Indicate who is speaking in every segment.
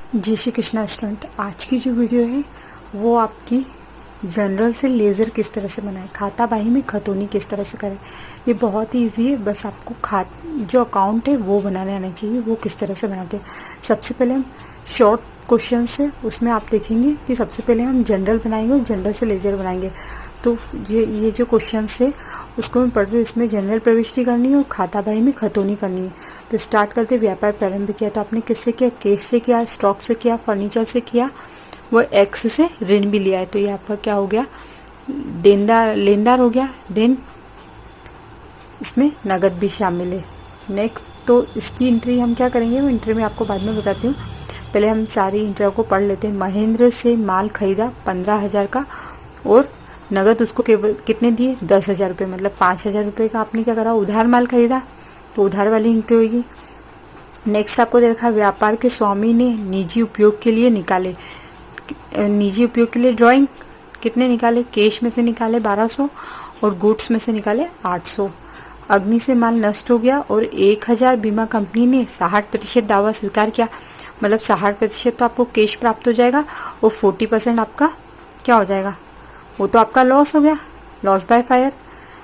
Speaker 1: जय श्री कृष्णा स्टूडेंट। आज की जो वीडियो है वो आपकी जनरल से लेज़र किस तरह से बनाए, खाता बाही में खतौनी किस तरह से करें। ये बहुत ही ईजी है, बस आपको जो अकाउंट है वो बनाने आना चाहिए। वो किस तरह से बनाते हैं, सबसे पहले हम शॉर्ट क्वेश्चन से उसमें आप देखेंगे कि सबसे पहले हम जनरल बनाएंगे और जनरल से लेज़र बनाएंगे। तो ये जो क्वेश्चन है उसको मैं पढ़ रही हूँ, इसमें जनरल प्रविष्टि करनी है और खाता बाही में खतौनी करनी है। तो स्टार्ट करते व्यापार प्रारंभ किया, तो आपने किससे किया, कैश से किया, स्टॉक से किया, फर्नीचर से किया, वो एक्स से ऋण भी लिया है। तो ये आपका क्या हो गया, लेनदार हो गया। देन इसमें नगद भी शामिल है। नेक्स्ट तो इसकी एंट्री हम क्या करेंगे, मैं एंट्री में आपको बाद में बताती हूँ। पहले हम सारी एंट्री को पढ़ लेते हैं। महेंद्र से माल खरीदा 15,000 का और नगद उसको केवल कितने दिए, 10,000 रुपये, मतलब 5,000 रुपये का आपने क्या करा, उधार माल खरीदा। तो उधार वाली एंट्री होगी। नेक्स्ट आपको देखा, व्यापार के स्वामी ने निजी उपयोग के लिए निकाले, निजी उपयोग के लिए ड्राइंग कितने निकाले, कैश में से निकाले 1200 और गुड्स में से निकाले 800। अग्नि से माल नष्ट हो गया और 1000 बीमा कंपनी ने 60% दावा स्वीकार किया, मतलब 60% तो आपको कैश प्राप्त हो जाएगा और 40% आपका क्या हो जाएगा, वो तो आपका लॉस हो गया, लॉस बाय फायर।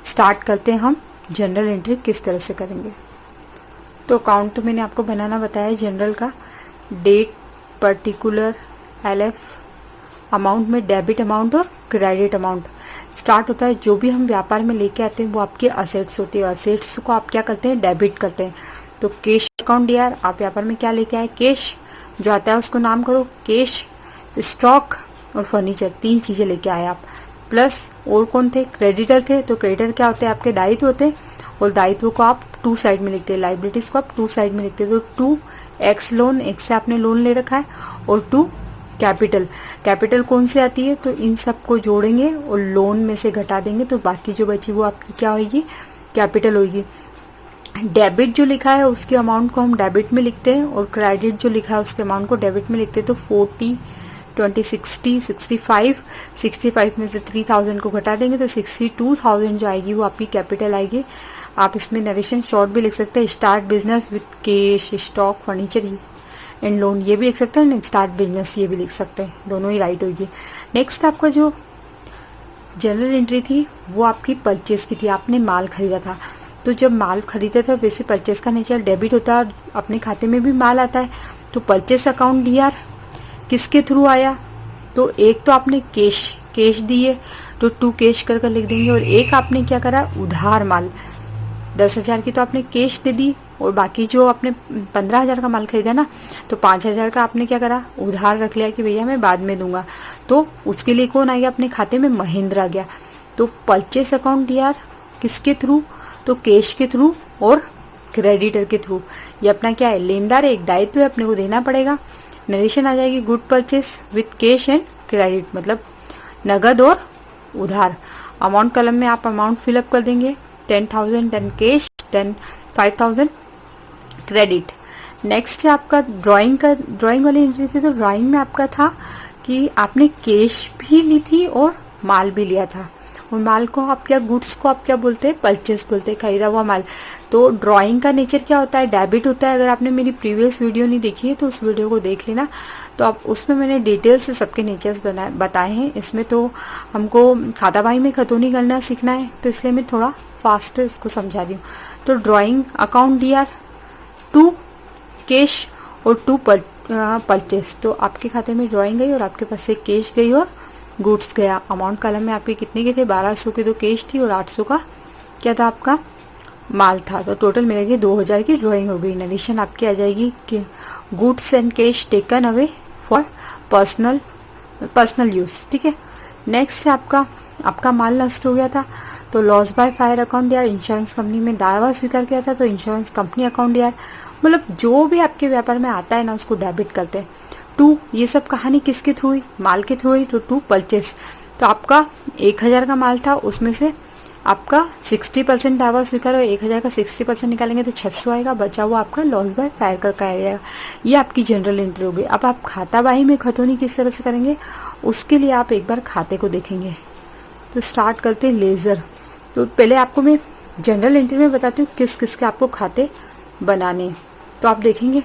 Speaker 1: स्टार्ट करते हैं हम जनरल एंट्री किस तरह से करेंगे। तो अकाउंट तो मैंने आपको बनाना बताया जनरल का। डेट, पर्टिकुलर, एलएफ, अमाउंट में डेबिट अमाउंट और क्रेडिट अमाउंट। स्टार्ट होता है, जो भी हम व्यापार में लेके आते हैं वो आपके असेट्स होती है, असेट्स को आप क्या करते हैं, डेबिट करते हैं। तो कैश अकाउंट यार, आप व्यापार में क्या लेके आए, कैश, जो आता है उसको नाम करो कैश, स्टॉक और फर्नीचर, 3 चीज़ें लेके आए आप। प्लस और कौन थे, क्रेडिटर थे। तो क्रेडिटर क्या होते हैं, आपके दायित्व होते हैं और दायित्व को आप 2 साइड में लिखते हैं, लाइबिलिटीज को आप 2 साइड में लिखते हैं। तो 2 एक्स लोन, एक्स से आपने लोन ले रखा है, और 2 कैपिटल। कैपिटल कौन से आती है, तो इन सब को जोड़ेंगे और लोन में से घटा देंगे, तो बाकी जो बची वो आपकी क्या होगी, कैपिटल होगी। डेबिट जो लिखा है उसके अमाउंट को हम डेबिट में लिखते हैं और क्रेडिट जो लिखा है उसके अमाउंट को डेबिट में लिखते हैं। तो 40, 20, 60, 65 में से 3000 को घटा देंगे तो 62,000 जो आएगी वो आपकी कैपिटल आएगी। आप इसमें नरेशन शॉर्ट भी लिख सकते हैं, start business with cash, stock, furniture and loan, ये भी लिख सकते हैं। स्टार्ट बिजनेस ये भी लिख सकते हैं, दोनों ही राइट होगी। नेक्स्ट आपका जो जनरल एंट्री थी वो आपकी परचेस की थी, आपने माल खरीदा था। तो जब माल खरीदा था वैसे परचेस का नेचर डेबिट होता है और अपने खाते में भी माल आता है। तो परचेस अकाउंट डीआर किसके थ्रू आया, तो एक तो आपने कैश दिए तो 2 कैश कर लिख देंगे, और एक आपने क्या करा, उधार माल 10,000 की तो आपने कैश दे दी और बाकी जो आपने 15,000 का माल खरीदा ना, तो 5,000 का आपने क्या करा, उधार रख लिया कि भैया मैं बाद में दूंगा। तो उसके लिए कौन आ गया अपने खाते में, महेंद्र आ गया। तो परचेस अकाउंट यार किसके थ्रू, तो कैश के थ्रू और क्रेडिटर के थ्रू। ये अपना क्या है, लेनदार है, एक दायित्व है, अपने को देना पड़ेगा। नरेशन आ जाएगी, good purchase with cash and credit, मतलब नगद और उधार। अमाउंट कलम में आप अमाउंट फिलअप कर देंगे, 10,000, 10 कैश, 10 5,000 क्रेडिट। नेक्स्ट है आपका ड्राइंग वाली एंट्री थी। तो ड्राइंग में आपका था कि आपने कैश भी ली थी और माल भी लिया था, और माल को आप क्या, गुड्स को आप क्या बोलते हैं, परचेस बोलते हैं, खरीदा हुआ माल। तो ड्राइंग का नेचर क्या होता है, डेबिट होता है। अगर आपने मेरी प्रीवियस वीडियो नहीं देखी है तो उस वीडियो को देख लेना, तो आप उसमें मैंने डिटेल से सबके नेचर्स बताए हैं। इसमें तो हमको खाता बाही में खतौनी करना सीखना है, तो इसलिए मैं थोड़ा फास्ट इसको समझा रही हूँ। तो ड्राइंग अकाउंट डीआर 2 कैश और 2 परचेस। तो आपके खाते में ड्राइंग गई और आपके पास से कैश गई और गुड्स गया। अमाउंट कॉलम में आपके कितने के थे, 1200 की तो कैश थी और 800 का क्या था, आपका माल था। तो टोटल मिलेगी 2000 की ड्राइंग हो गई। नरेशन आपकी आ जाएगी कि goods and cash taken away for personal use, ठीक है। नेक्स्ट है आपका माल नष्ट हो गया था, तो लॉस बाय फायर अकाउंट यार, इंश्योरेंस कंपनी में दावा स्वीकार किया था, तो इंश्योरेंस कंपनी अकाउंट यार, मतलब जो भी आपके व्यापार में आता है ना उसको डेबिट करते हैं। 2 ये सब कहानी किसके थ्रू हुई, माल के थ्रू हुई। तो 2 परचेस, तो आपका 1000 का माल था, उसमें से आपका 60% दावा स्वीकार और 1000 का 60% निकालेंगे तो 600 आएगा, बचा हुआ आपका लॉस बाय फायर का आएगा। ये आपकी जनरल एंट्री होगी। अब आप खाता बाही में खतौनी किस तरह से करेंगे, उसके लिए आप एक बार खाते को देखेंगे। तो स्टार्ट करते हैं लेज़र। तो पहले आपको मैं जनरल एंट्री में बताती हूँ किस किस के आपको खाते बनाने। तो आप देखेंगे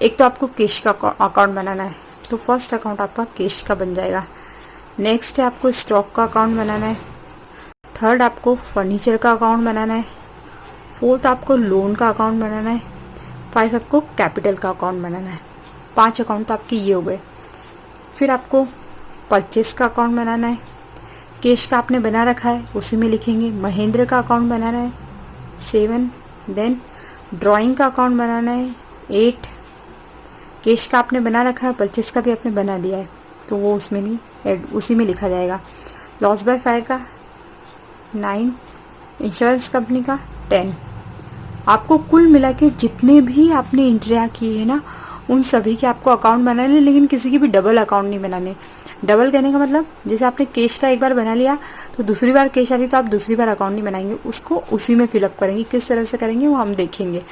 Speaker 1: एक तो आपको कैश का अकाउंट बनाना है, तो फर्स्ट अकाउंट आपका कैश का बन जाएगा। नेक्स्ट है आपको स्टॉक का अकाउंट बनाना है। थर्ड आपको फर्नीचर का अकाउंट बनाना है। फोर्थ आपको लोन का अकाउंट बनाना है। 5 आपको कैपिटल का अकाउंट बनाना है। 5 अकाउंट तो आपके ये हो गए। फिर आपको परचेस का अकाउंट बनाना है। कैश का आपने बना रखा है, उसी में लिखेंगे। महेंद्र का अकाउंट बनाना है 7। देन ड्राइंग का अकाउंट बनाना है 8। कैश का आपने बना रखा है, परचेस का भी आपने बना दिया है, तो वो उसमें नहीं ऐड, उसी में लिखा जाएगा। लॉस बाय फायर का 9। इंश्योरेंस कंपनी का 10। आपको कुल मिला के जितने भी आपने एंट्रियाँ की है ना, उन सभी के आपको अकाउंट बनाने, लेकिन किसी की भी डबल अकाउंट नहीं बनाने। डबल कहने का मतलब जैसे आपने कैश का एक बार बना लिया तो दूसरी बार कैश आ रही तो आप दूसरी बार अकाउंट नहीं बनाएंगे, उसको उसी में फिलअप करेंगे। किस तरह से करेंगे वो हम देखेंगे।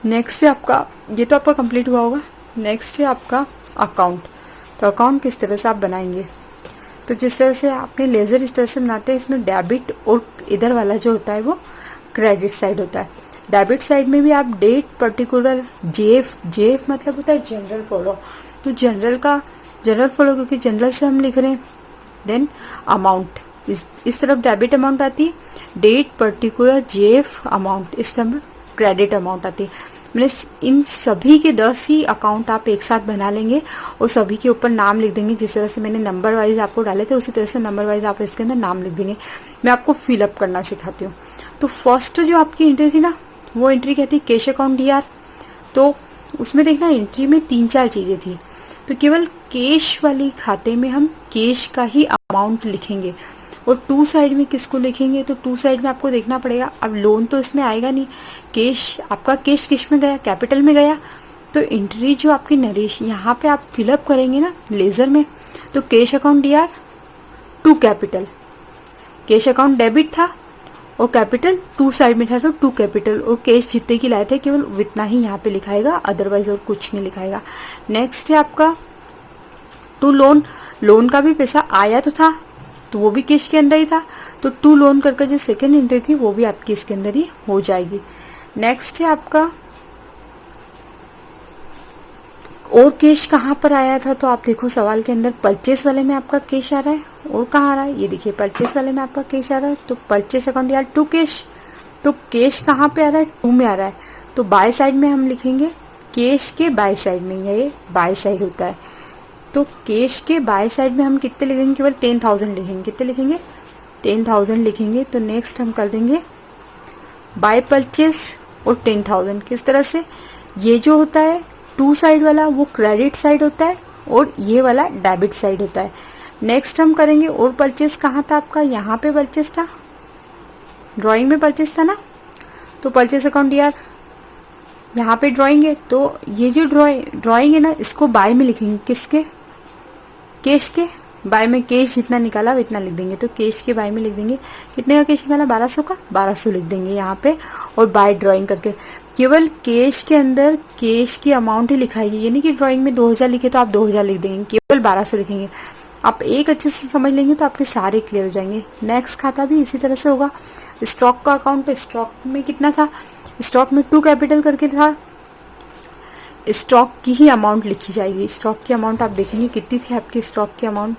Speaker 1: नेक्स्ट है आपका, ये तो आपका कंप्लीट हुआ होगा। नेक्स्ट है आपका अकाउंट। तो अकाउंट किस तरह से आप बनाएंगे, तो जिस तरह से आपने लेज़र इस तरह से बनाते हैं, इसमें डेबिट और इधर वाला जो होता है वो क्रेडिट साइड होता है। डेबिट साइड में भी आप डेट पर्टिकुलर जेफ मतलब होता है जनरल फॉलो, तो जनरल फॉलो क्योंकि जनरल से हम लिख रहे हैं। देन अमाउंट, इस तरफ डेबिट अमाउंट आती है। डेट पर्टिकुलर जेफ अमाउंट, इस तरफ क्रेडिट अमाउंट आती है। मतलब इन सभी के 10 ही अकाउंट आप एक साथ बना लेंगे और सभी के ऊपर नाम लिख देंगे। जिस तरह से मैंने नंबर वाइज आपको डाले थे, उसी तरह से नंबर वाइज आप इसके अंदर नाम लिख देंगे। मैं आपको फिलअप करना सिखाती हूँ। तो फर्स्ट जो आपकी एंट्री थी ना, वो एंट्री क्या थी, कैश अकाउंट डीआर। तो उसमें देखना एंट्री में 3-4 चीज़ें थी, तो केवल कैश वाली खाते में हम कैश का ही अमाउंट लिखेंगे। और टू साइड में किसको लिखेंगे, तो टू साइड में आपको देखना पड़ेगा। अब लोन तो इसमें आएगा नहीं, कैश आपका कैश किस में गया, कैपिटल में गया। तो एंट्री जो आपकी नरेश यहाँ पे आप फिलअप करेंगे ना लेज़र में, तो cash account DR to capital, cash account debit था और कैपिटल टू साइड में था, तो टू कैपिटल। और कैश जितने की लाए थे केवल उतना ही यहाँ पे लिखाएगा, अदरवाइज और कुछ नहीं लिखाएगा। नेक्स्ट है आपका टू लोन। लोन का भी पैसा आया तो था, तो वो भी कैश के अंदर ही था, तो टू लोन करके जो सेकेंड एंट्री थी वो भी आपकी इसके अंदर ही हो जाएगी। नेक्स्ट है आपका और कैश कहाँ पर आया था, तो आप देखो सवाल के अंदर परचेस वाले में आपका कैश आ रहा है। और कहाँ आ रहा है, ये देखिए परचेस वाले में आपका कैश आ रहा है, तो परचेस अकाउंट यार टू कैश। तो कैश कहाँ पे आ रहा है, टू में आ रहा है, तो बाय साइड में हम लिखेंगे कैश के बाय साइड में, ये बाय साइड होता है। तो कैश के बाय साइड में हम कितने लिखेंगे, केवल 10,000 लिखेंगे। कितने लिखेंगे, 10,000 लिखेंगे। तो नेक्स्ट हम कर देंगे बाय परचेस और 10,000। किस तरह से, ये जो होता है टू साइड वाला वो क्रेडिट साइड होता है और ये वाला डेबिट साइड होता है। नेक्स्ट हम करेंगे और परचेस कहाँ था आपका, यहाँ पे परचेस था, ड्राइंग में परचेस था ना, तो परचेस अकाउंट यार यहाँ पे ड्राइंग है, तो ये जो ड्राइंग है ना, इसको बाय में लिखेंगे। किसके, कैश के बाय में। कैश जितना निकाला इतना लिख देंगे, तो कैश के बाय में लिख देंगे। कितने का कैश निकाला, 1200 का, 1200 लिख देंगे यहाँ पे। और बाय ड्राइंग करके केवल कैश के अंदर कैश की अमाउंट ही लिखाएगी, यानी कि ड्राइंग में 2000 लिखे तो आप 2000 लिख देंगे, केवल 1200 लिखेंगे। आप एक अच्छे से समझ लेंगे तो आपके सारे क्लियर हो जाएंगे। नेक्स्ट खाता भी इसी तरह से होगा। स्टॉक का अकाउंट, स्टॉक में कितना था, स्टॉक में टू कैपिटल करके था, स्टॉक की ही अमाउंट लिखी जाएगी। स्टॉक की अमाउंट आप देखेंगे कितनी थी आपकी, स्टॉक की अमाउंट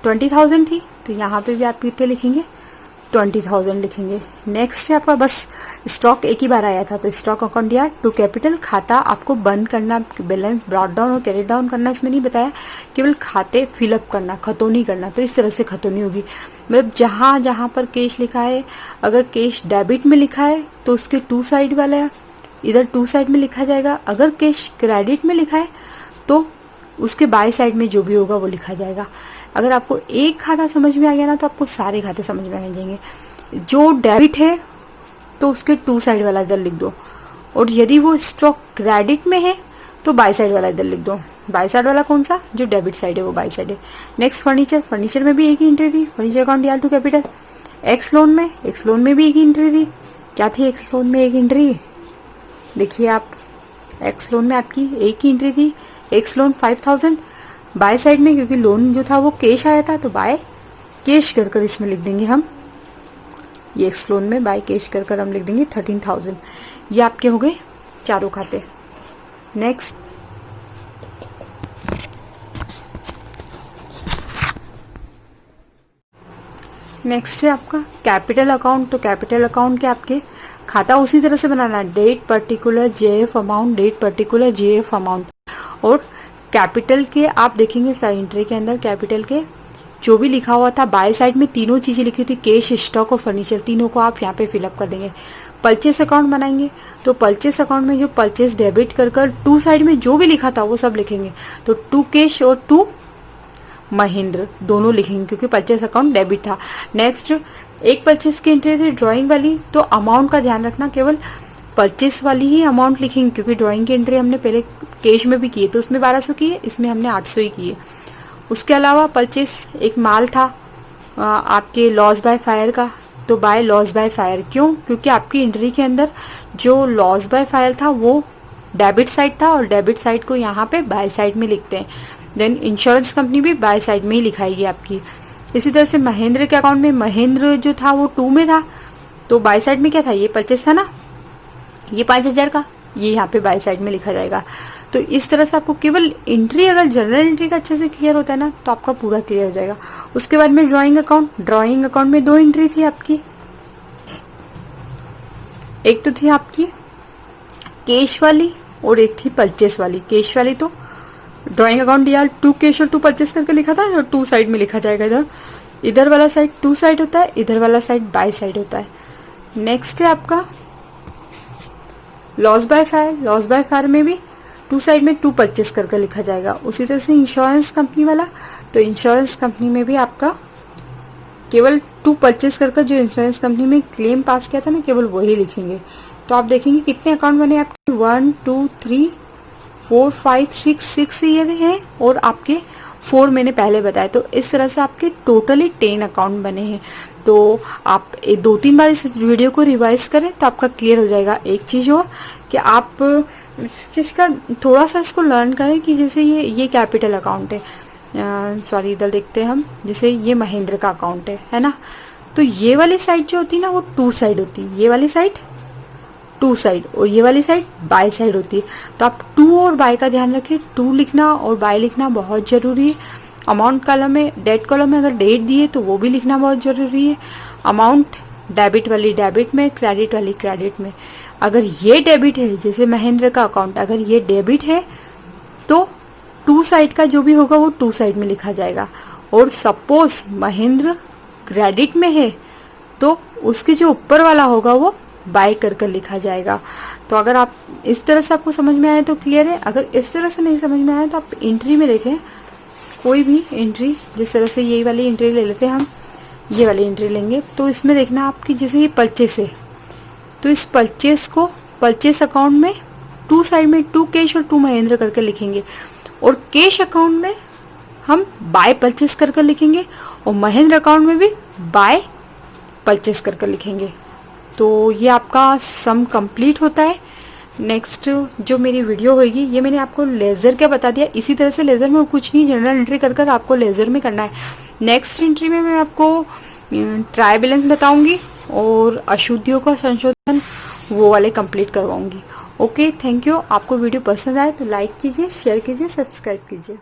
Speaker 1: 20,000 थी, तो यहाँ पे भी आप कितने लिखेंगे, 20,000 लिखेंगे। नेक्स्ट है आपका बस स्टॉक एक ही बार आया था, तो स्टॉक अकाउंट या टू कैपिटल। खाता आपको बंद करना, बैलेंस ब्रॉट डाउन और कैरी डाउन करना इसमें नहीं बताया, केवल खाते फिलअप करना, खतौनी करना। तो इस तरह से खतौनी होगी, मतलब जहाँ जहाँ पर कैश लिखा है, अगर कैश डेबिट में लिखा है तो उसके टू साइड वाला इधर टू साइड में लिखा जाएगा। अगर कैश क्रेडिट में लिखा है तो उसके बाय साइड में जो भी होगा वो लिखा जाएगा। अगर आपको एक खाता समझ में आ गया ना, तो आपको सारे खाते समझ में आ जाएंगे। जो डेबिट है तो उसके टू साइड वाला इधर लिख दो, और यदि वो स्टॉक क्रेडिट में है तो बाय साइड वाला इधर लिख दो। बाय साइड वाला कौन सा, जो डेबिट साइड है वो बाय साइड है। नेक्स्ट फर्नीचर, फर्नीचर में भी एक ही एंट्री थी, फर्नीचर अकाउंट या टू कैपिटल। एक्स लोन में भी एक ही एंट्री थी। क्या थी एक्स लोन में एक एंट्री, देखिए आप, एक्स लोन में आपकी एक ही एंट्री थी, एक्स लोन 5,000। बाय साइड में क्योंकि लोन जो था वो कैश आया था, तो बाय कैश कर कर इसमें लिख देंगे हम, ये एक्स लोन में बाय कैश कर कर हम लिख देंगे 13,000। ये आपके हो गए चारों खाते। नेक्स्ट नेक्स्ट है आपका कैपिटल अकाउंट। तो कैपिटल अकाउंट के आपके खाता उसी तरह से बनाना है, date particular JF amount, date particular JF amount. और कैपिटल के आप देखेंगे सारी एंट्री के अंदर कैपिटल के जो भी लिखा हुआ था बाय साइड में तीनों चीज़ें लिखी थी, कैश, स्टॉक और फर्नीचर, तीनों को आप यहाँ पे फिलअप कर देंगे। परचेस अकाउंट बनाएंगे तो परचेस अकाउंट में जो परचेस डेबिट कर टू साइड में जो भी लिखा था वो सब लिखेंगे। तो टू कैश और टू महेंद्र दोनों लिखेंगे क्योंकि परचेस अकाउंट डेबिट था। नेक्स्ट एक परचेस की एंट्री थी ड्राइंग वाली, तो अमाउंट का ध्यान रखना, केवल परचेस वाली ही अमाउंट लिखेंगे क्योंकि ड्राइंग की एंट्री हमने पहले कैश में भी की है तो उसमें 1200 की है, इसमें हमने 800 ही की है। उसके अलावा परचेस एक माल था आपके लॉस बाय फायर का, तो बाय लॉस बाय फायर क्यों, क्योंकि आपकी एंट्री के अंदर जो लॉस बाय फायर था वो डेबिट साइड था और डेबिट साइड को यहाँ पे बाय साइड में लिखते हैं। देन इंश्योरेंस कंपनी भी बाय साइड में ही लिखाएगी आपकी। इसी तरह से महेंद्र के अकाउंट में महेंद्र जो था वो 2 में था तो बाय साइड में क्या था, ये परचेस था ना, ये 5000 का, ये यहाँ पे बाय साइड में लिखा जाएगा। तो इस तरह से आपको केवल एंट्री, अगर जनरल एंट्री का अच्छे से क्लियर होता है ना तो आपका पूरा क्लियर हो जाएगा। उसके बाद में ड्राइंग अकाउंट, ड्राइंग अकाउंट में 2 एंट्री थी आपकी, एक तो थी आपकी कैश वाली और एक थी परचेस वाली। कैश वाली तो ड्राइंग अकाउंट यार 2 कैश और 2 परचेस करके लिखा था और 2 साइड में लिखा जाएगा। इधर वाला साइड 2 साइड होता है, इधर वाला साइड बाय साइड होता है। नेक्स्ट है आपका loss by fire, loss by fire में भी 2 साइड में 2 परचेस करके लिखा जाएगा। उसी तरह से इंश्योरेंस कंपनी वाला, तो इंश्योरेंस कंपनी में भी आपका केवल 2 परचेस करके जो इंश्योरेंस कंपनी में क्लेम पास किया था ना केवल वही लिखेंगे। तो आप देखेंगे कितने अकाउंट बने आपके, 1 2 3 4 5 6 ये हैं और आपके 4 मैंने पहले बताया। तो इस तरह से आपके टोटली 10 अकाउंट बने हैं। तो आप 2-3 बार इस वीडियो को रिवाइज करें तो आपका क्लियर हो जाएगा। एक चीज़ और कि आप जिसका थोड़ा सा इसको लर्न करें कि जैसे ये कैपिटल अकाउंट है, सॉरी इधर देखते हैं हम, जैसे ये महेंद्र का अकाउंट है ना, तो ये वाली साइड जो होती है ना वो 2 साइड होती है, ये वाली साइड 2 साइड और ये वाली साइड बाय साइड होती है। तो आप 2 और बाय का ध्यान रखें, 2 लिखना और बाय लिखना बहुत ज़रूरी है। अमाउंट कॉलम में, डेट कॉलम में अगर डेट दी है तो वो भी लिखना बहुत ज़रूरी है। अमाउंट डेबिट वाली डेबिट में, क्रेडिट वाली क्रेडिट में। अगर ये डेबिट है, जैसे महेंद्र का अकाउंट अगर ये डेबिट है तो 2 साइड का जो भी होगा वो 2 साइड में लिखा जाएगा। और सपोज महेंद्र क्रेडिट में है तो उसके जो ऊपर वाला होगा वो बाय कर लिखा जाएगा। तो अगर आप इस तरह से आपको समझ में आए तो क्लियर है। अगर इस तरह से नहीं समझ में आए तो आप एंट्री में देखें, कोई भी एंट्री, जिस तरह से ये वाली एंट्री ले लेते हैं हम, ये वाली एंट्री लेंगे तो इसमें देखना आपकी जैसे ये परचेस है तो इस परचेस को परचेस अकाउंट में 2 साइड में 2 कैश और 2 महेंद्र करके लिखेंगे और कैश अकाउंट में हम बाय परचेस करके लिखेंगे और महेंद्र अकाउंट में भी बाय परचेस करके लिखेंगे। तो ये आपका सम कंप्लीट होता है। नेक्स्ट जो मेरी वीडियो होगी ये मैंने आपको लेज़र का बता दिया, इसी तरह से लेज़र में कुछ नहीं, जनरल एंट्री कर आपको लेज़र में करना है। नेक्स्ट एंट्री में मैं आपको ट्राई बैलेंस बताऊंगी और अशुद्धियों का संशोधन वो वाले कंप्लीट करवाऊंगी। Okay, thank you. आपको वीडियो पसंद आए तो लाइक कीजिए, शेयर कीजिए, सब्सक्राइब कीजिए।